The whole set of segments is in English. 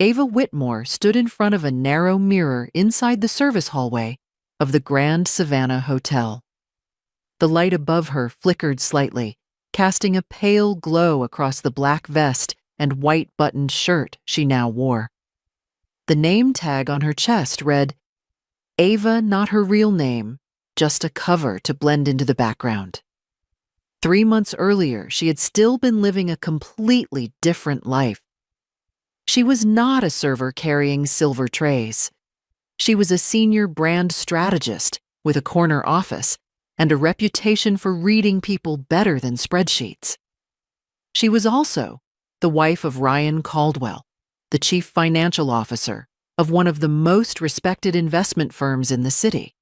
Ava Whitmore stood in front of a narrow mirror inside the service hallway of the Grand Savannah Hotel. The light above her flickered slightly, casting a pale glow across the black vest and white buttoned shirt she now wore. The name tag on her chest read, Ava, not her real name, just a cover to blend into the background. 3 months earlier, she had still been living a completely different life. She was not a server carrying silver trays. She was a senior brand strategist with a corner office and a reputation for reading people better than spreadsheets. She was also the wife of Ryan Caldwell, the chief financial officer of one of the most respected investment firms in the city.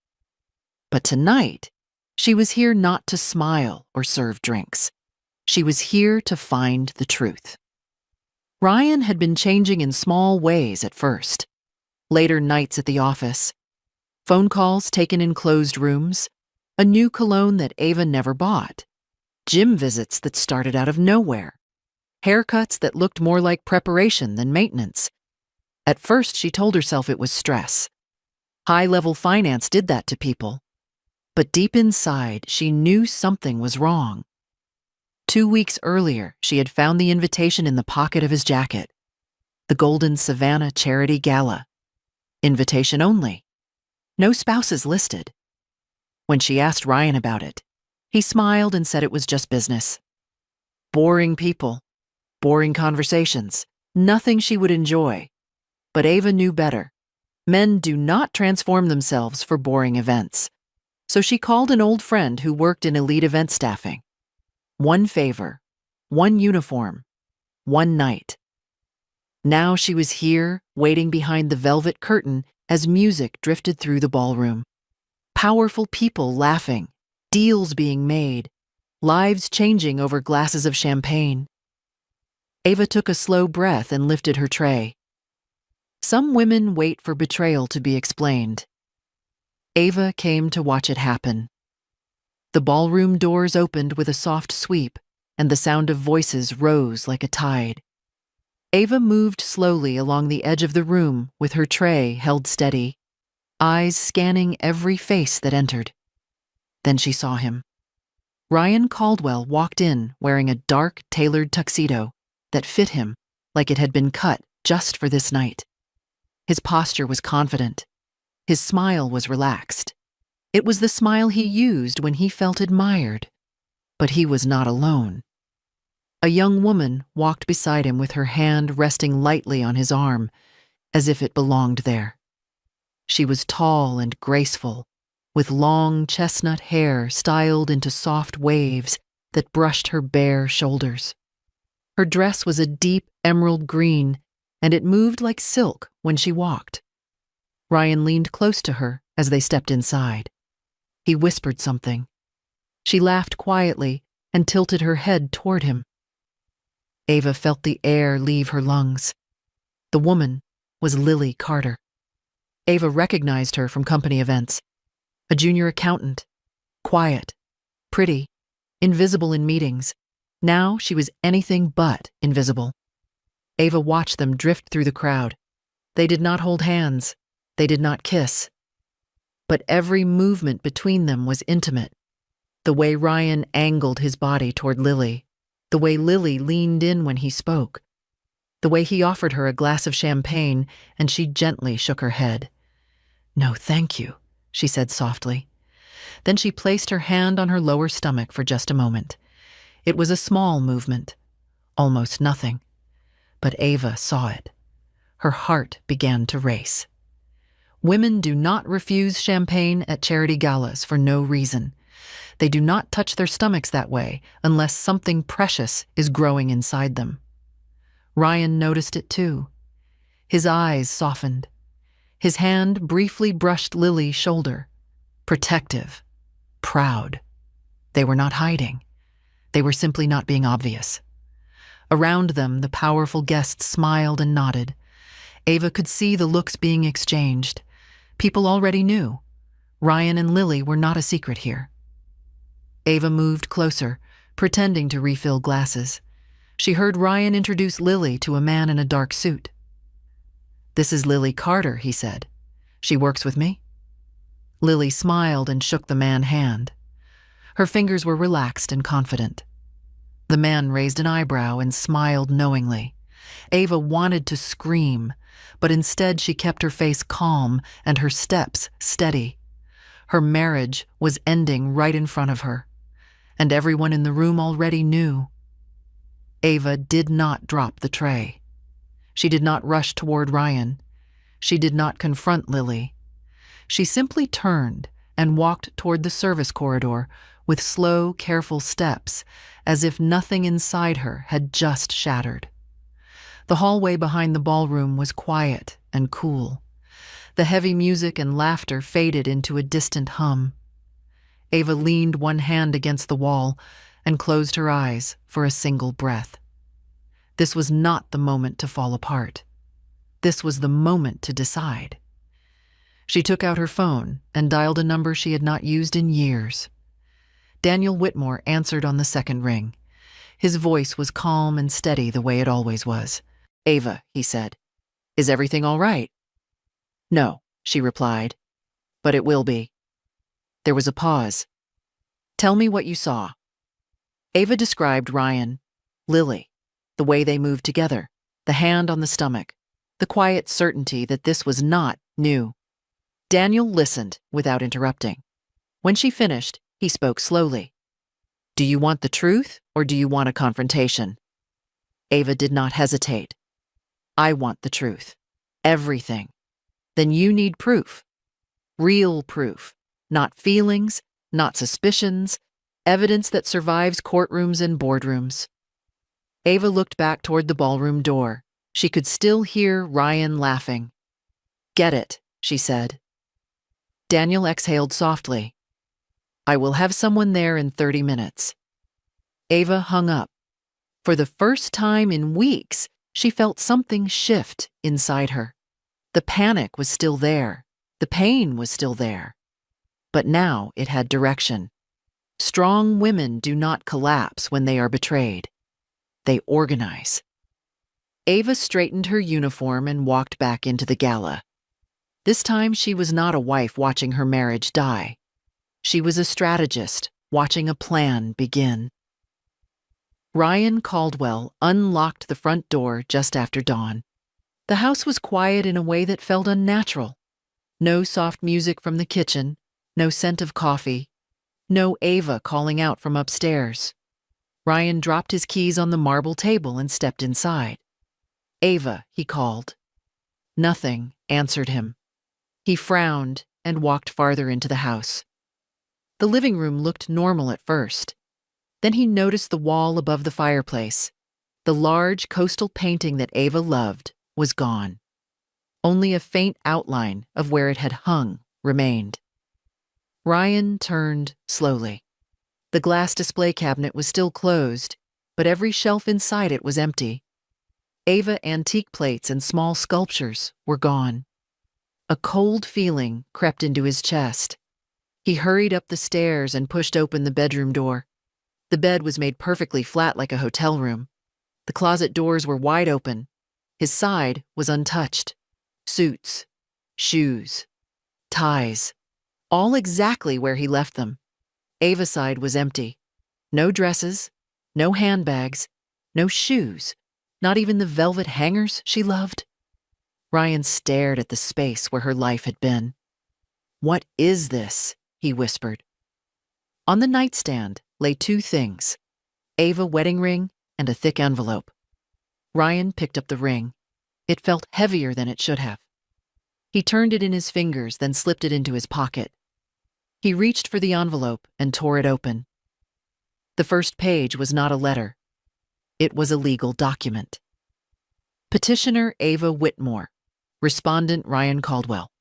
But tonight, she was here not to smile or serve drinks. She was here to find the truth. Ryan had been changing in small ways at first. Later nights at the office, phone calls taken in closed rooms, a new cologne that Ava never bought, gym visits that started out of nowhere, haircuts that looked more like preparation than maintenance. At first, she told herself it was stress. High-level finance did that to people. But deep inside, she knew something was wrong. 2 weeks earlier, she had found the invitation in the pocket of his jacket. The Golden Savannah Charity Gala. Invitation only. No spouses listed. When she asked Ryan about it, he smiled and said it was just business. Boring people, boring conversations, nothing she would enjoy. But Ava knew better. Men do not transform themselves for boring events. So she called an old friend who worked in elite event staffing. One favor, one uniform, one night. Now she was here, waiting behind the velvet curtain as music drifted through the ballroom. Powerful people laughing, deals being made, lives changing over glasses of champagne. Ava took a slow breath and lifted her tray. Some women wait for betrayal to be explained. Ava came to watch it happen. The ballroom doors opened with a soft sweep, and the sound of voices rose like a tide. Ava moved slowly along the edge of the room with her tray held steady, eyes scanning every face that entered. Then she saw him. Ryan Caldwell walked in wearing a dark, tailored tuxedo that fit him like it had been cut just for this night. His posture was confident. His smile was relaxed. It was the smile he used when he felt admired. But he was not alone. A young woman walked beside him with her hand resting lightly on his arm, as if it belonged there. She was tall and graceful, with long chestnut hair styled into soft waves that brushed her bare shoulders. Her dress was a deep emerald green, and it moved like silk when she walked. Ryan leaned close to her as they stepped inside. He whispered something. She laughed quietly and tilted her head toward him. Ava felt the air leave her lungs. The woman was Lily Carter. Ava recognized her from company events. A junior accountant, quiet, pretty, invisible in meetings. Now she was anything but invisible. Ava watched them drift through the crowd. They did not hold hands. They did not kiss. But every movement between them was intimate. The way Ryan angled his body toward Lily, the way Lily leaned in when he spoke, the way he offered her a glass of champagne and she gently shook her head. "No, thank you," she said softly. Then she placed her hand on her lower stomach for just a moment. It was a small movement, almost nothing. But Ava saw it. Her heart began to race. Women do not refuse champagne at charity galas for no reason. They do not touch their stomachs that way unless something precious is growing inside them. Ryan noticed it too. His eyes softened. His hand briefly brushed Lily's shoulder. Protective. Proud. They were not hiding. They were simply not being obvious. Around them, the powerful guests smiled and nodded. Ava could see the looks being exchanged. People already knew. Ryan and Lily were not a secret here. Ava moved closer, pretending to refill glasses. She heard Ryan introduce Lily to a man in a dark suit. "This is Lily Carter," he said. "She works with me?" Lily smiled and shook the man's hand. Her fingers were relaxed and confident. The man raised an eyebrow and smiled knowingly. Ava wanted to scream, but instead she kept her face calm and her steps steady. Her marriage was ending right in front of her, and everyone in the room already knew. Ava did not drop the tray. She did not rush toward Ryan. She did not confront Lily. She simply turned and walked toward the service corridor with slow, careful steps, as if nothing inside her had just shattered. The hallway behind the ballroom was quiet and cool. The heavy music and laughter faded into a distant hum. Ava leaned one hand against the wall and closed her eyes for a single breath. This was not the moment to fall apart. This was the moment to decide. She took out her phone and dialed a number she had not used in years. Daniel Whitmore answered on the second ring. His voice was calm and steady the way it always was. "Ava," he said, "is everything all right?" "No," she replied, "but it will be." There was a pause. "Tell me what you saw." Ava described Ryan, Lily, the way they moved together, the hand on the stomach, the quiet certainty that this was not new. Daniel listened without interrupting. When she finished, he spoke slowly. "Do you want the truth or do you want a confrontation?" Ava did not hesitate. "I want the truth. Everything." "Then you need proof. Real proof. Not feelings, not suspicions, evidence that survives courtrooms and boardrooms." Ava looked back toward the ballroom door. She could still hear Ryan laughing. "Get it," she said. Daniel exhaled softly. "I will have someone there in 30 minutes. Ava hung up. For the first time in weeks, she felt something shift inside her. The panic was still there. The pain was still there. But now it had direction. Strong women do not collapse when they are betrayed. They organize. Ava straightened her uniform and walked back into the gala. This time she was not a wife watching her marriage die. She was a strategist watching a plan begin. Ryan Caldwell unlocked the front door just after dawn. The house was quiet in a way that felt unnatural. No soft music from the kitchen, no scent of coffee, no Ava calling out from upstairs. Ryan dropped his keys on the marble table and stepped inside. "Ava," he called. Nothing answered him. He frowned and walked farther into the house. The living room looked normal at first. Then he noticed the wall above the fireplace. The large coastal painting that Ava loved was gone. Only a faint outline of where it had hung remained. Ryan turned slowly. The glass display cabinet was still closed, but every shelf inside it was empty. Ava antique plates and small sculptures were gone. A cold feeling crept into his chest. He hurried up the stairs and pushed open the bedroom door. The bed was made perfectly flat like a hotel room. The closet doors were wide open. His side was untouched. Suits, shoes, ties, all exactly where he left them. Ava's side was empty. No dresses, no handbags, no shoes, not even the velvet hangers she loved. Ryan stared at the space where her life had been. "What is this?" he whispered. On the nightstand lay two things, Ava's wedding ring and a thick envelope. Ryan picked up the ring. It felt heavier than it should have. He turned it in his fingers, then slipped it into his pocket. He reached for the envelope and tore it open. The first page was not a letter. It was a legal document. Petitioner Ava Whitmore. Respondent Ryan Caldwell.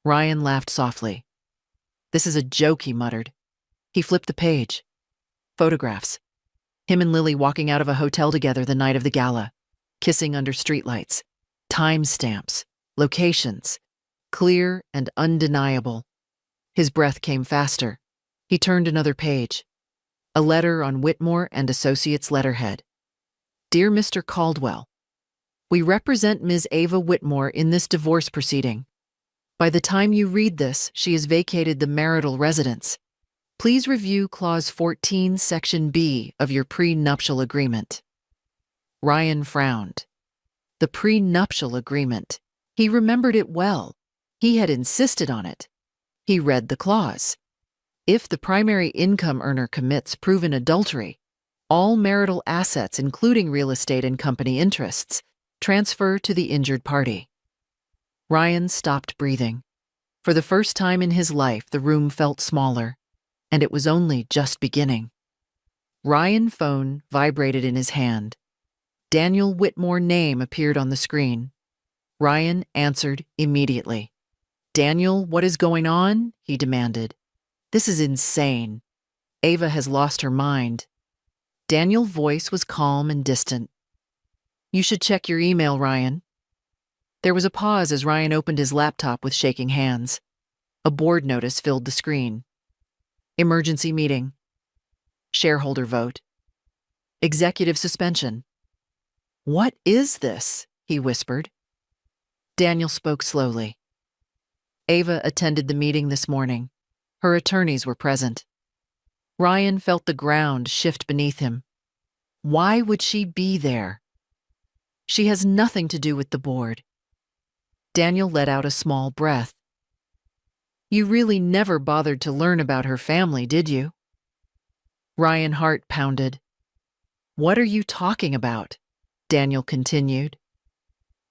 Ryan laughed softly. "This is a joke," he muttered. He flipped the page. Photographs. Him and Lily walking out of a hotel together the night of the gala, kissing under streetlights. Timestamps, locations, clear and undeniable. His breath came faster. He turned another page. A letter on Whitmore and Associates letterhead. "Dear Mr. Caldwell, We represent Ms. Ava Whitmore in this divorce proceeding. By the time you read this, she has vacated the marital residence. Please review Clause 14, Section B of your prenuptial agreement. Ryan frowned. The prenuptial agreement. He remembered it well. He had insisted on it. He read the clause. If the primary income earner commits proven adultery, all marital assets, including real estate and company interests, transfer to the injured party. Ryan stopped breathing. For the first time in his life, the room felt smaller, and it was only just beginning. Ryan's phone vibrated in his hand. Daniel Whitmore's name appeared on the screen. Ryan answered immediately. "Daniel, what is going on?" he demanded. "This is insane. Ava has lost her mind." Daniel's voice was calm and distant. "You should check your email, Ryan." There was a pause as Ryan opened his laptop with shaking hands. A board notice filled the screen. Emergency meeting. Shareholder vote. Executive suspension. "What is this?" he whispered. Daniel spoke slowly. Ava attended the meeting this morning. Her attorneys were present. Ryan felt the ground shift beneath him. Why would she be there? She has nothing to do with the board. Daniel let out a small breath. "You really never bothered to learn about her family, did you?" Ryan's heart pounded. "What are you talking about?" Daniel continued.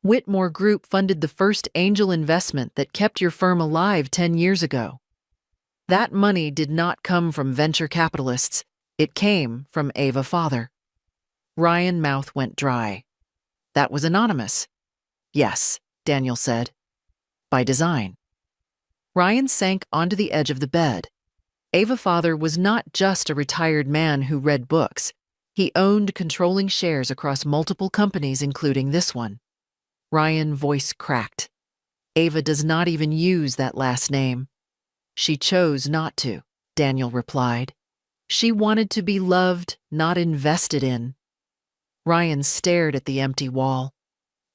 "Whitmore Group funded the first angel investment that kept your firm alive 10 years ago. That money did not come from venture capitalists. It came from Ava's father." Ryan's mouth went dry. "That was anonymous." "Yes," Daniel said. "By design." Ryan sank onto the edge of the bed. Ava's father was not just a retired man who read books. He owned controlling shares across multiple companies, including this one. Ryan's voice cracked. "Ava does not even use that last name." "She chose not to," Daniel replied. "She wanted to be loved, not invested in." Ryan stared at the empty wall.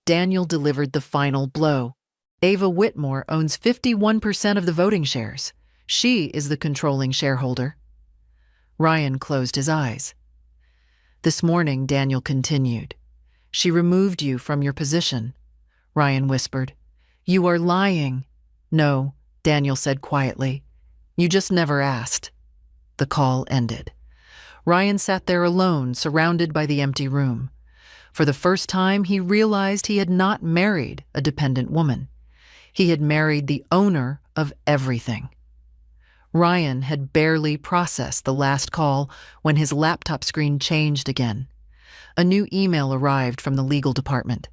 Daniel delivered the final blow. Ava Whitmore owns 51% of the voting shares. She is the controlling shareholder. Ryan closed his eyes. "This morning," Daniel continued, "she removed you from your position." Ryan whispered. "You are lying." "No," Daniel said quietly. "You just never asked." The call ended. Ryan sat there alone, surrounded by the empty room. For the first time, he realized he had not married a dependent woman. He had married the owner of everything. Ryan had barely processed the last call when his laptop screen changed again. A new email arrived from the legal department.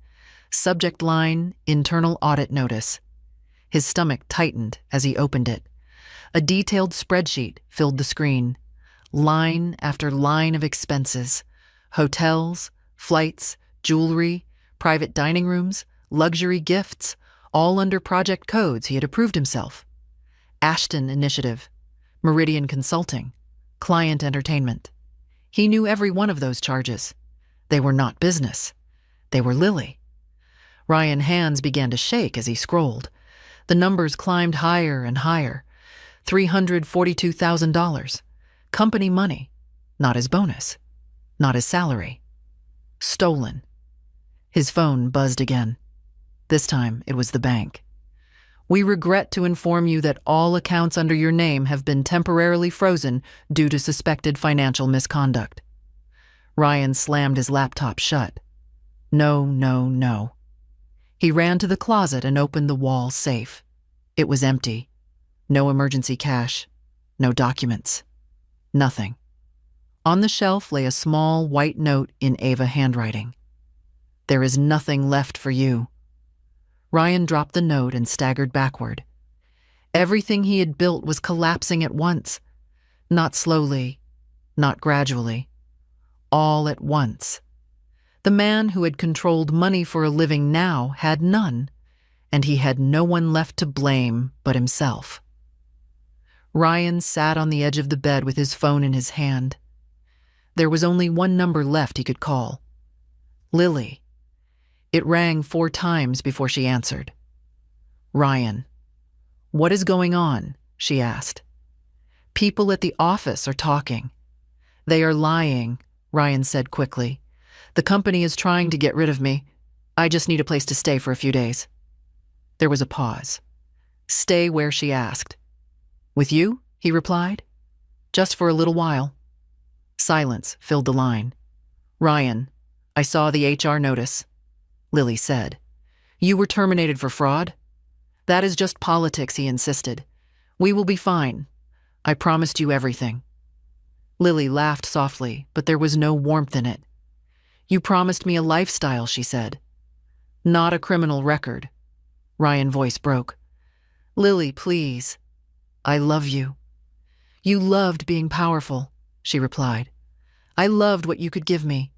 Subject line, internal audit notice. His stomach tightened as he opened it. A detailed spreadsheet filled the screen. Line after line of expenses. Hotels, flights, jewelry, private dining rooms, luxury gifts, all under project codes he had approved himself. Ashton Initiative, Meridian Consulting, Client Entertainment. He knew every one of those charges. They were not business. They were Lily. Ryan's hands began to shake as he scrolled. The numbers climbed higher and higher. $342,000. Company money. Not his bonus. Not his salary. Stolen. His phone buzzed again. This time it was the bank. "We regret to inform you that all accounts under your name have been temporarily frozen due to suspected financial misconduct." Ryan slammed his laptop shut. No, no, no. He ran to the closet and opened the wall safe. It was empty. No emergency cash. No documents. Nothing. On the shelf lay a small white note in Ava's handwriting. "There is nothing left for you." Ryan dropped the note and staggered backward. Everything he had built was collapsing at once. Not slowly, not gradually. All at once. The man who had controlled money for a living now had none, and he had no one left to blame but himself. Ryan sat on the edge of the bed with his phone in his hand. There was only one number left he could call. Lily. It rang 4 times before she answered. "Ryan, what is going on?" she asked. "People at the office are talking." "They are lying," Ryan said quickly. "The company is trying to get rid of me. I just need a place to stay for a few days." There was a pause. "Stay where?" she asked. "With you?" he replied. "Just for a little while." Silence filled the line. "Ryan, I saw the HR notice," Lily said. "You were terminated for fraud?" "That is just politics," he insisted. "We will be fine. I promised you everything." Lily laughed softly, but there was no warmth in it. "You promised me a lifestyle," she said. "Not a criminal record." Ryan's voice broke. "Lily, please. I love you." "You loved being powerful," she replied. "I loved what you could give me.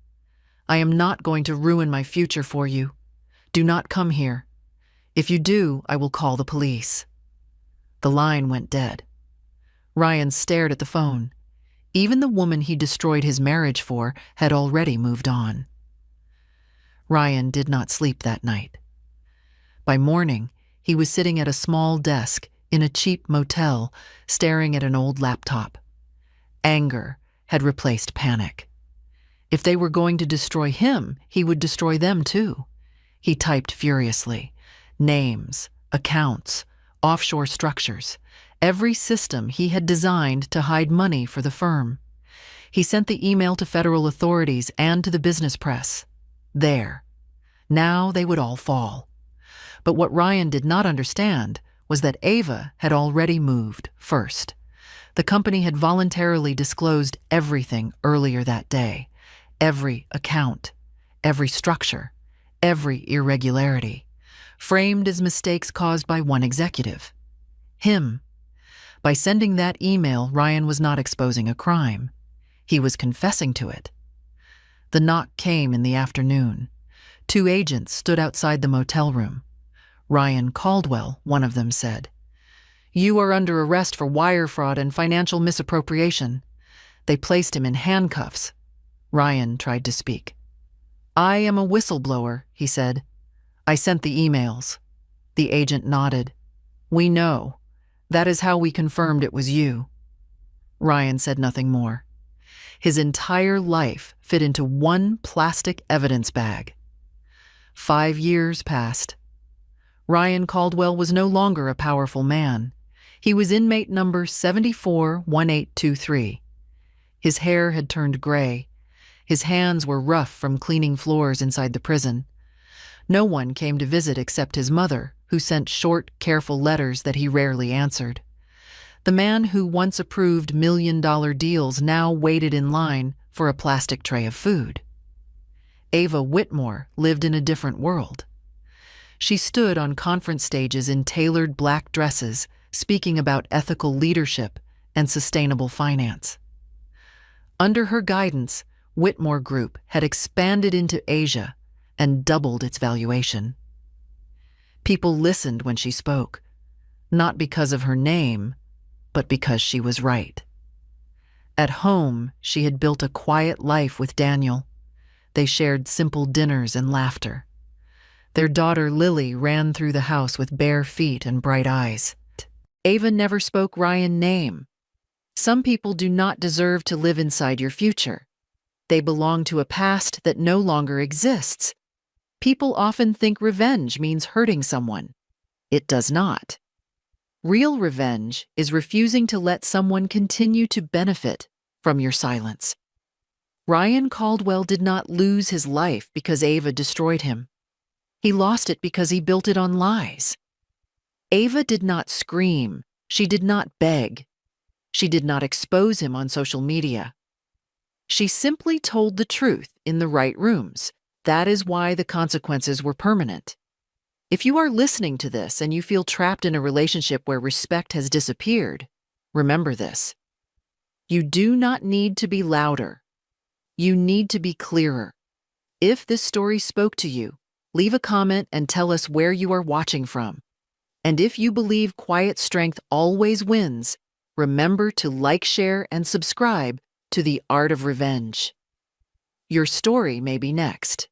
I am not going to ruin my future for you. Do not come here. If you do, I will call the police." The line went dead. Ryan stared at the phone. Even the woman he destroyed his marriage for had already moved on. Ryan did not sleep that night. By morning, he was sitting at a small desk in a cheap motel, staring at an old laptop. Anger had replaced panic. If they were going to destroy him, he would destroy them too. He typed furiously. Names, accounts, offshore structures, every system he had designed to hide money for the firm. He sent the email to federal authorities and to the business press. There. Now they would all fall. But what Ryan did not understand was that Ava had already moved first. The company had voluntarily disclosed everything earlier that day. Every account, every structure, every irregularity, framed as mistakes caused by one executive. Him. By sending that email, Ryan was not exposing a crime. He was confessing to it. The knock came in the afternoon. 2 agents stood outside the motel room. Ryan Caldwell, one of them, said, "You are under arrest for wire fraud and financial misappropriation." They placed him in handcuffs. Ryan tried to speak. "I am a whistleblower," he said. "I sent the emails." The agent nodded. "We know. That is how we confirmed it was you." Ryan said nothing more. His entire life fit into one plastic evidence bag. 5 years passed. Ryan Caldwell was no longer a powerful man. He was inmate number 741823. His hair had turned gray. His hands were rough from cleaning floors inside the prison. No one came to visit except his mother, who sent short, careful letters that he rarely answered. The man who once approved million-dollar deals now waited in line for a plastic tray of food. Ava Whitmore lived in a different world. She stood on conference stages in tailored black dresses, speaking about ethical leadership and sustainable finance. Under her guidance, Whitmore Group had expanded into Asia and doubled its valuation. People listened when she spoke, not because of her name, but because she was right. At home, she had built a quiet life with Daniel. They shared simple dinners and laughter. Their daughter Lily ran through the house with bare feet and bright eyes. Ava never spoke Ryan's name. Some people do not deserve to live inside your future. They belong to a past that no longer exists. People often think revenge means hurting someone. It does not. Real revenge is refusing to let someone continue to benefit from your silence. Ryan Caldwell did not lose his life because Ava destroyed him. He lost it because he built it on lies. Ava did not scream. She did not beg. She did not expose him on social media. She simply told the truth in the right rooms. That is why the consequences were permanent. If you are listening to this and you feel trapped in a relationship where respect has disappeared, remember this. You do not need to be louder. You need to be clearer. If this story spoke to you, leave a comment and tell us where you are watching from. And if you believe quiet strength always wins, remember to like, share, and subscribe to The Art of Revenge. Your story may be next.